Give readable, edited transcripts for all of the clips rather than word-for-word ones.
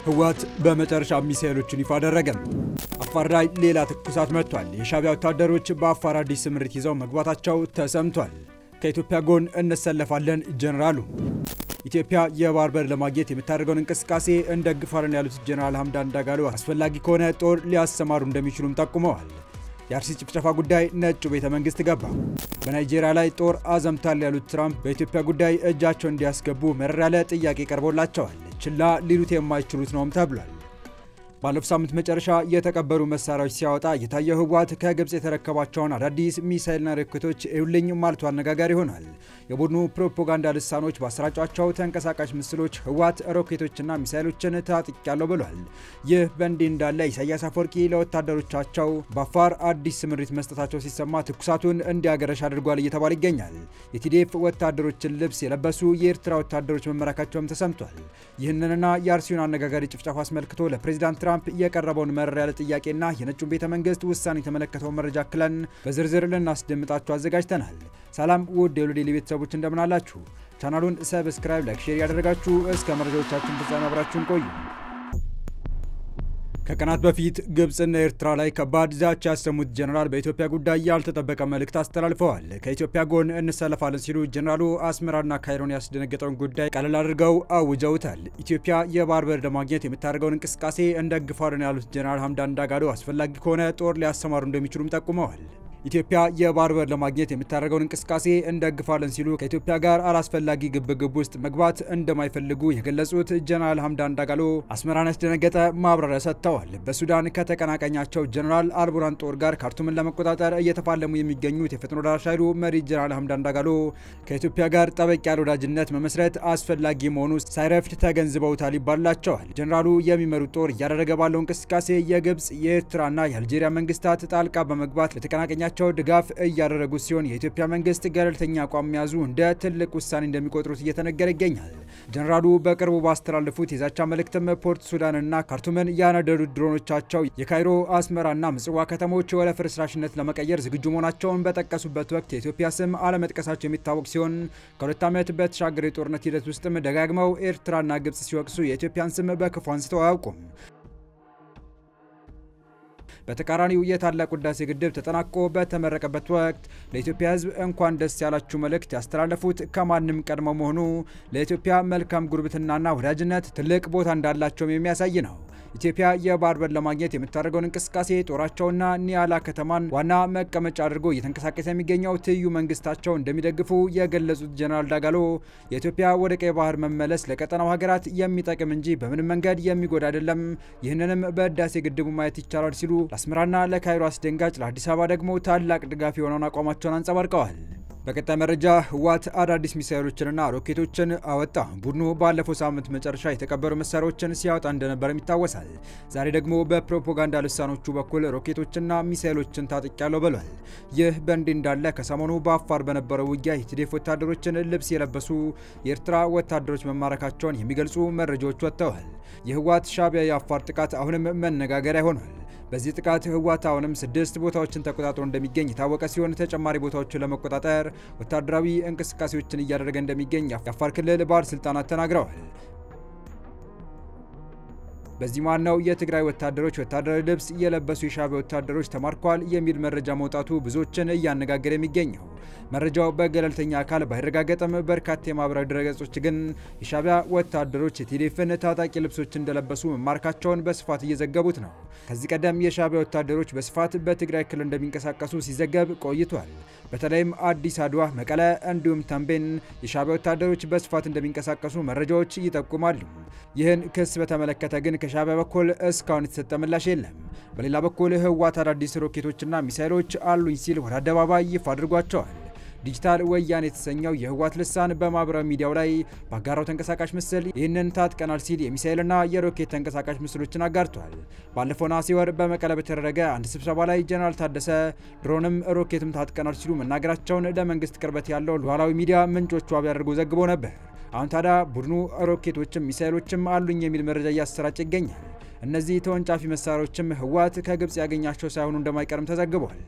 ህወሓት በመጨረሻ ሚሳኤሎችን ይፋ አደረገ። አፋር ላይ ሌላ ትኩሳት መጥቷል። የሻዕቢያ ወታደሮች በአፋር አዲስ ስምሪት ይዘው መግባታቸው ተሰምቷል። ከኢትዮጵያ ጎን እንሰለፋለን ጀነራሉ። ኢትዮጵያ የባህር በር ለማግኘት የምታደርገውን እንቅስቃሴ እንደግፋለን ያሉት ጀነራል ሐምዳን ዳጋሎ አስፈላጊ ከሆነ ጦር ሊያሰማሩ እንደሚችሉም ጠቁመዋል። የአርሲ ጭፍጨፋ ጉዳይ ነጩ ቤተ መንግስት ገባ። በናይጄሪያ ላይ ጦር አዘምታል ያሉት ትራምፕ በኢትዮጵያ ጉዳይ እጃቸውን እንዲያስገቡ መረር ያለ ጥያቄ ቀርቦላቸዋል። ችላ ሊሉት የማይችሉት ነውም ተብሏል። ባለፈው ሳምንት መጨረሻ የተቀበሩ መሳሪያዎች ሲያወጣ የታየው ህወሓት ከግብጽ የተረከባቸውን አዳዲስ ሚሳኤልና ሮኬቶች እዩልኝ ማለቱ አነጋጋሪ ሆኗል። የቡድኑ ፕሮፓጋንዳ ልሳኖች ባሰራጯቸው ተንቀሳቃሽ ምስሎች ህወሓት ሮኬቶችና ሚሳኤሎችን ታጥቂያለሁ ብሏል። ይህ በእንዲህ እንዳለ ኢሳያስ አፈወርቂ ለወታደሮቻቸው በአፋር አዲስ ስምሪት መስጠታቸው ሲሰማ ትኩሳቱን እንዲያገረሽ አድርጓል እየተባለ ይገኛል። የቲዲኤፍ ወታደሮችን ልብስ የለበሱ የኤርትራ ወታደሮች መመራካቸውም ተሰምቷል። ይህንንና የአርሲውን አነጋጋሪ ጭፍጨፋ አስመልክቶ ለፕሬዝዳንት ትራምፕ የቀረበውን መረር ያለ ጥያቄና የነጩን ቤተ መንግስት ውሳኔ የተመለከተው መረጃ አክለን በዝርዝር ልናስደምጣችሁ አዘጋጅተናል። ሰላም ውድ የሉል ዴይሊ ቤተሰቦች እንደምን አላችሁ? ቻናሉን ሰብስክራይብ፣ ላይክ፣ ሼር ያደረጋችሁ እስከ መረጃዎቻችን ፍጻሜ አብራችሁን ቆዩ። ከቀናት በፊት ግብጽና ኤርትራ ላይ ከባድ ዛቻ ያሰሙት ጀነራል በኢትዮጵያ ጉዳይ ያልተጠበቀ መልእክት አስተላልፈዋል። ከኢትዮጵያ ጎን እንሰለፋለን ሲሉ ጀነራሉ አስመራና ካይሮን ያስደነገጠውን ጉዳይ ቀለል አድርገው አውጀውታል። ኢትዮጵያ የባህር በር ለማግኘት የምታደርገውን እንቅስቃሴ እንደግፋለን ያሉት ጀነራል ሐምዳን ዳጋሎ አስፈላጊ ከሆነ ጦር ሊያሰማሩ እንደሚችሉም ጠቁመዋል። ኢትዮጵያ የባህር በር ለማግኘት የምታደርገውን እንቅስቃሴ እንደግፋለን ሲሉ ከኢትዮጵያ ጋር አላስፈላጊ ግብግብ ውስጥ መግባት እንደማይፈልጉ የገለጹት ጀነራል ሐምዳን ዳጋሎ አስመራን ያስደነገጠ ማብራሪያ ሰጥተዋል። በሱዳን ከተቀናቃኛቸው ጀነራል አልቡራን ጦር ጋር ካርቱምን ለመቆጣጠር እየተፋለሙ የሚገኙት የፈጥኖ ደራሽ ኃይሉ መሪ ጀነራል ሐምዳን ዳጋሎ ከኢትዮጵያ ጋር ጠበቅ ያለ ወዳጅነት መመስረት አስፈላጊ መሆኑ ሳይረፍድ ተገንዝበውታል ይባላቸዋል። ጀነራሉ የሚመሩት ጦር እያደረገ ባለው እንቅስቃሴ የግብጽ የኤርትራና የአልጄሪያ መንግስታት ጣልቃ በመግባት ለተቀናቃኛ ድጋፍ እያደረጉ ሲሆን የኢትዮጵያ መንግስት ገለልተኛ አቋም መያዙ እንደ ትልቅ ውሳኔ እንደሚቆጥሩት እየተነገረ ይገኛል። ጀነራሉ በቅርቡ ባስተላለፉት የዛቻ መልእክትም ፖርት ሱዳንና ካርቱምን ያነደዱት ድሮኖቻቸው የካይሮ አስመራና ምጽዋ ከተሞች ወደ ፍርስራሽነት ለመቀየር ዝግጁ መሆናቸውን በጠቀሱበት ወቅት የኢትዮጵያ ስም አለመጥቀሳቸው የሚታወቅ ሲሆን ከሁለት ዓመት በተሻገረ የጦርነት ሂደት ውስጥም ደጋግመው ኤርትራና ግብጽ ሲወቅሱ የኢትዮጵያን ስም በክፉ አንስተው አያውቁም። በተቃራኒው የታላቁ ህዳሴ ግድብ ተጠናቆ በተመረቀበት ወቅት ለኢትዮጵያ ህዝብ እንኳን ደስ ያላችሁ መልእክት ያስተላለፉት ከማንም ቀድመው መሆኑ ለኢትዮጵያ መልካም ጉርብትናና ወዳጅነት ትልቅ ቦታ እንዳላቸውም የሚያሳይ ነው። ኢትዮጵያ የባህር በር ለማግኘት የምታደርገውን እንቅስቃሴ ጦራቸውና ኒያላ ከተማን ዋና መቀመጫ አድርጎ እየተንቀሳቀሰ የሚገኘው ትይዩ መንግስታቸው እንደሚደግፉ የገለጹት ጀነራል ዳጋሎ የኢትዮጵያ ወደ ቀይ ባህር መመለስ ለቀጠናው ሀገራት የሚጠቅም እንጂ በምንም መንገድ የሚጎዳ አይደለም፣ ይህንንም በህዳሴ ግድቡ ማየት ይቻላል ሲሉ ለአስመራና ለካይሮ አስደንጋጭ፣ ለአዲስ አበባ ደግሞ ታላቅ ድጋፍ የሆነውን አቋማቸውን አንጸባርቀዋል። በቀጣይ መረጃ ህወሓት አዳዲስ ሚሳኤሎችንና ሮኬቶችን አወጣ። ቡድኑ ባለፈው ሳምንት መጨረሻ የተቀበሩ መሳሪያዎችን ሲያወጣ እንደነበርም ይታወሳል። ዛሬ ደግሞ በፕሮፓጋንዳ ልሳኖቹ በኩል ሮኬቶችና ሚሳኤሎችን ታጥቂያለሁ ብሏል። ይህ በእንዲህ እንዳለ ከሰሞኑ በአፋር በነበረው ውጊያ የቲዲኤፍ ወታደሮችን ልብስ የለበሱ የኤርትራ ወታደሮች መማረካቸውን የሚገልጹ መረጃዎች ወጥተዋል። የህወሓት ሻዕቢያ የአፋር ጥቃት አሁንም መነጋገሪያ ሆኗል። በዚህ ጥቃት ህወሓት አሁንም 6 ቦታዎችን ተቆጣጥሮ እንደሚገኝ የታወቀ ሲሆን ተጨማሪ ቦታዎችን ለመቆጣጠር ወታደራዊ እንቅስቃሴዎችን እያደረገ እንደሚገኝ የአፋር ክልል ባለስልጣናት ተናግረዋል። በዚህ ማናው የትግራይ ወታደሮች ወታደራዊ ልብስ የለበሱ የሻዕቢያ ወታደሮች ተማርኳል የሚል መረጃ መውጣቱ ብዙዎችን እያነጋገረ የሚገኘው። መረጃው በገለልተኛ አካል ባይረጋገጥም በርካታ የማህበራዊ ድረገጾች ግን የሻዕቢያ ወታደሮች የቲዲኤፍን ታጣቂ ልብሶች እንደለበሱ መማረካቸውን በስፋት እየዘገቡት ነው። ከዚህ ቀደም የሻዕቢያ ወታደሮች በስፋት በትግራይ ክልል እንደሚንቀሳቀሱ ሲዘገብ ቆይቷል። በተለይም አዲስ አድዋ፣ መቀለ እንዲሁም ተንቤን የሻዕቢያ ወታደሮች በስፋት እንደሚንቀሳቀሱ መረጃዎች ይጠቁማሉ። ይህን ክስ በተመለከተ ግን ከሻዕቢያ በኩል እስካሁን የተሰጠ ምላሽ የለም። በሌላ በኩል ህወሓት አዳዲስ ሮኬቶችና ሚሳኤሎች አሉኝ ሲል ወደ አደባባይ ይፋ አድርጓቸዋል። ዲጂታል ወያኔ የተሰኘው የህወሓት ልሳን በማህበራዊ ሚዲያው ላይ ባጋራው ተንቀሳቃሽ ምስል ይህንን ታጥቀናል ሲል የሚሳኤልና የሮኬት ተንቀሳቃሽ ምስሎችን አጋርቷል። ባለፈው ነሐሴ ወር በመቀለ በተደረገ አንድ ስብሰባ ላይ ጀነራል ታደሰ ድሮንም ሮኬትም ታጥቀናል ሲሉ መናገራቸውን ለመንግስት ቅርበት ያለው ሉዓላዊ ሚዲያ ምንጮቹ ዋቢ አድርገው ዘግበው ነበር። አሁን ታዲያ ቡድኑ ሮኬቶችም ሚሳኤሎችም አሉኝ የሚል መረጃ እያሰራጨ ይገኛል። እነዚህ ተወንጫፊ መሳሪያዎችም ህወሓት ከግብጽ ያገኛቸው ሳይሆኑ እንደማይቀርም ተዘግቧል።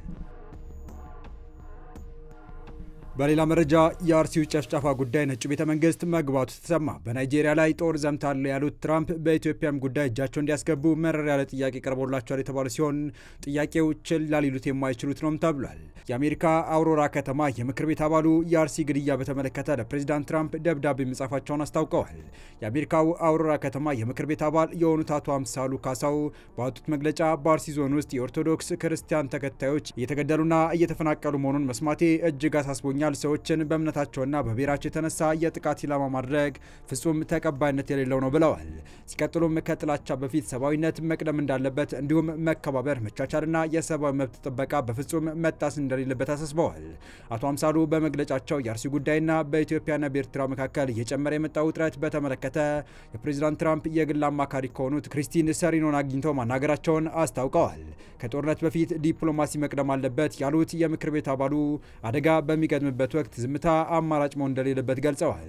በሌላ መረጃ የአርሲው ጨፍጫፋ ጉዳይ ነጩ ቤተ መንግስት መግባቱ ተሰማ። በናይጄሪያ ላይ ጦር ዘምታለሁ ያሉት ትራምፕ በኢትዮጵያም ጉዳይ እጃቸው እንዲያስገቡ መረር ያለ ጥያቄ ቀርቦላቸዋል የተባለ ሲሆን ጥያቄው ችላ ሊሉት የማይችሉት ነውም ተብሏል። የአሜሪካ አውሮራ ከተማ የምክር ቤት አባሉ የአርሲ ግድያ በተመለከተ ለፕሬዚዳንት ትራምፕ ደብዳቤ መጻፋቸውን አስታውቀዋል። የአሜሪካው አውሮራ ከተማ የምክር ቤት አባል የሆኑት አቶ አምሳሉ ካሳው ባወጡት መግለጫ በአርሲ ዞን ውስጥ የኦርቶዶክስ ክርስቲያን ተከታዮች እየተገደሉና እየተፈናቀሉ መሆኑን መስማቴ እጅግ አሳስቦኛል። ሰዎችን በእምነታቸውና በብሔራቸው የተነሳ የጥቃት ኢላማ ማድረግ ፍጹም ተቀባይነት የሌለው ነው ብለዋል። ሲቀጥሉም ከጥላቻ በፊት ሰብአዊነት መቅደም እንዳለበት እንዲሁም መከባበር፣ መቻቻልና የሰብአዊ መብት ጥበቃ በፍጹም መጣስ እንደሌለበት አሳስበዋል። አቶ አምሳሉ በመግለጫቸው የአርሲ ጉዳይና በኢትዮጵያና በኤርትራ መካከል እየጨመረ የመጣው ውጥረት በተመለከተ የፕሬዚዳንት ትራምፕ የግል አማካሪ ከሆኑት ክሪስቲን ሰሪኖን አግኝተው ማናገራቸውን አስታውቀዋል። ከጦርነት በፊት ዲፕሎማሲ መቅደም አለበት ያሉት የምክር ቤት አባሉ አደጋ በሚገጥም በት ወቅት ዝምታ አማራጭ መሆን እንደሌለበት ገልጸዋል።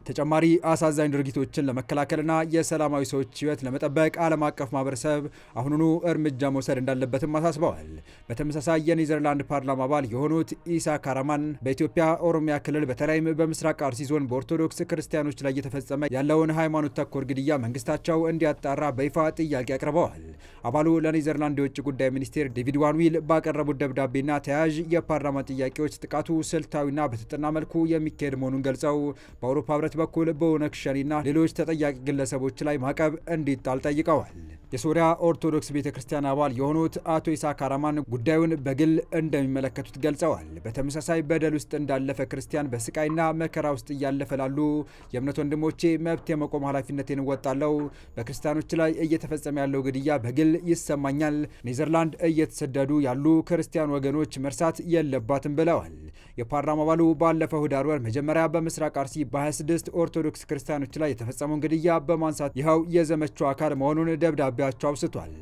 ተጨማሪ አሳዛኝ ድርጊቶችን ለመከላከልና የሰላማዊ ሰዎች ሕይወት ለመጠበቅ ዓለም አቀፍ ማህበረሰብ አሁኑኑ እርምጃ መውሰድ እንዳለበትም አሳስበዋል። በተመሳሳይ የኔዘርላንድ ፓርላማ አባል የሆኑት ኢሳ ካራማን በኢትዮጵያ ኦሮሚያ ክልል በተለይም በምስራቅ አርሲ ዞን በኦርቶዶክስ ክርስቲያኖች ላይ እየተፈጸመ ያለውን ሃይማኖት ተኮር ግድያ መንግስታቸው እንዲያጣራ በይፋ ጥያቄ አቅርበዋል። አባሉ ለኔዘርላንድ የውጭ ጉዳይ ሚኒስቴር ዴቪድ ዋንዊል ባቀረቡት ደብዳቤና ተያያዥ የፓርላማ ጥያቄዎች ጥቃቱ ስልታዊና በተጠና መልኩ የሚካሄድ መሆኑን ገልጸው በአውሮፓ ህብረት በኩል በኦነግ ሸኔና ሌሎች ተጠያቂ ግለሰቦች ላይ ማዕቀብ እንዲጣል ጠይቀዋል። የሶሪያ ኦርቶዶክስ ቤተክርስቲያን አባል የሆኑት አቶ ኢሳ ካራማን ጉዳዩን በግል እንደሚመለከቱት ገልጸዋል። በተመሳሳይ በደል ውስጥ እንዳለፈ ክርስቲያን በስቃይና መከራ ውስጥ እያለፈ ላሉ የእምነት ወንድሞቼ መብት የመቆም ኃላፊነቴን እወጣለሁ። በክርስቲያኖች ላይ እየተፈጸመ ያለው ግድያ በግል ይሰማኛል። ኔዘርላንድ እየተሰደዱ ያሉ ክርስቲያን ወገኖች መርሳት የለባትም ብለዋል። የፓርላማ አባሉ ባለፈው ህዳር ወር መጀመሪያ በምስራቅ አርሲ በ26 ኦርቶዶክስ ክርስቲያኖች ላይ የተፈጸመውን ግድያ በማንሳት ይኸው የዘመቻው አካል መሆኑን ደብዳቤያቸው አውስቷል።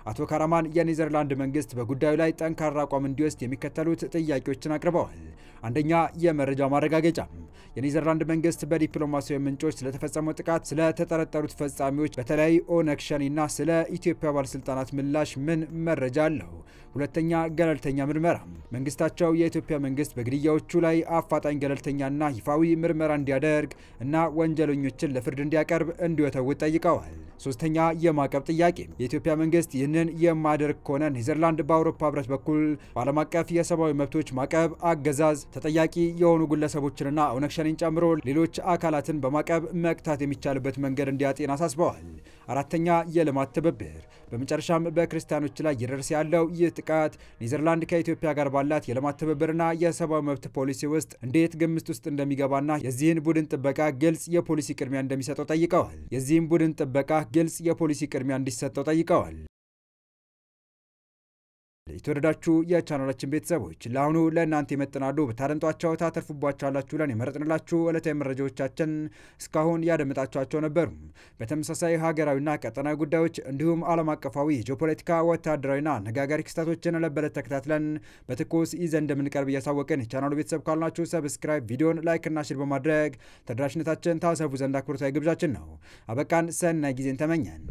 አቶ ካራማን የኔዘርላንድ መንግስት በጉዳዩ ላይ ጠንካራ አቋም እንዲወስድ የሚከተሉት ጥያቄዎችን አቅርበዋል። አንደኛ፣ የመረጃ ማረጋገጫ። የኔዘርላንድ መንግስት በዲፕሎማሲያዊ ምንጮች ስለተፈጸመው ጥቃት፣ ስለተጠረጠሩት ፈጻሚዎች በተለይ ኦነግ ሸኔና ስለ ኢትዮጵያ ባለስልጣናት ምላሽ ምን መረጃ አለው? ሁለተኛ፣ ገለልተኛ ምርመራ። መንግስታቸው የኢትዮጵያ መንግስት በግድያዎቹ ላይ አፋጣኝ ገለልተኛና ይፋዊ ምርመራ እንዲያደርግ እና ወንጀለኞችን ለፍርድ እንዲያቀርብ እንዲወተውት ጠይቀዋል። ሶስተኛ፣ የማዕቀብ ጥያቄ። የኢትዮጵያ መንግስት ይህንን የማያደርግ ከሆነ ኔዘርላንድ በአውሮፓ ህብረት በኩል በዓለም አቀፍ የሰብአዊ መብቶች ማዕቀብ አገዛዝ ተጠያቂ የሆኑ ግለሰቦችንና ኦነግ ሸኔን ጨምሮ ሌሎች አካላትን በማዕቀብ መቅጣት የሚቻልበት መንገድ እንዲያጤን አሳስበዋል። አራተኛ፣ የልማት ትብብር። በመጨረሻም በክርስቲያኖች ላይ እየደረሰ ያለው ይህ ጥቃት ኔዘርላንድ ከኢትዮጵያ ጋር ባላት የልማት ትብብርና የሰብአዊ መብት ፖሊሲ ውስጥ እንዴት ግምት ውስጥ እንደሚገባና የዚህን ቡድን ጥበቃ ግልጽ የፖሊሲ ቅድሚያ እንደሚሰጠው ጠይቀዋል። የዚህም ቡድን ጥበቃ ግልጽ የፖሊሲ ቅድሚያ እንዲሰጠው ጠይቀዋል። የተወደዳችሁ የቻናላችን ቤተሰቦች ለአሁኑ ለእናንተ ይመጥናሉ ብታደምጧቸው ታተርፉባቸዋላችሁ ብለን የመረጥንላችሁ ዕለታዊ መረጃዎቻችን እስካሁን ያደመጣችኋቸው ነበሩ። በተመሳሳይ ሀገራዊና ቀጠናዊ ጉዳዮች እንዲሁም ዓለም አቀፋዊ የጂኦፖለቲካ ወታደራዊና አነጋጋሪ ክስተቶችን ለበለት ተከታትለን በትኩስ ይዘን እንደምንቀርብ እያሳወቅን የቻናሉ ቤተሰብ ካልናችሁ ሰብስክራይብ፣ ቪዲዮን ላይክና ሼር በማድረግ ተደራሽነታችን ታሰፉ ዘንድ አክብሮታዊ ግብዣችን ነው። አበቃን። ሰናይ ጊዜን ተመኘን።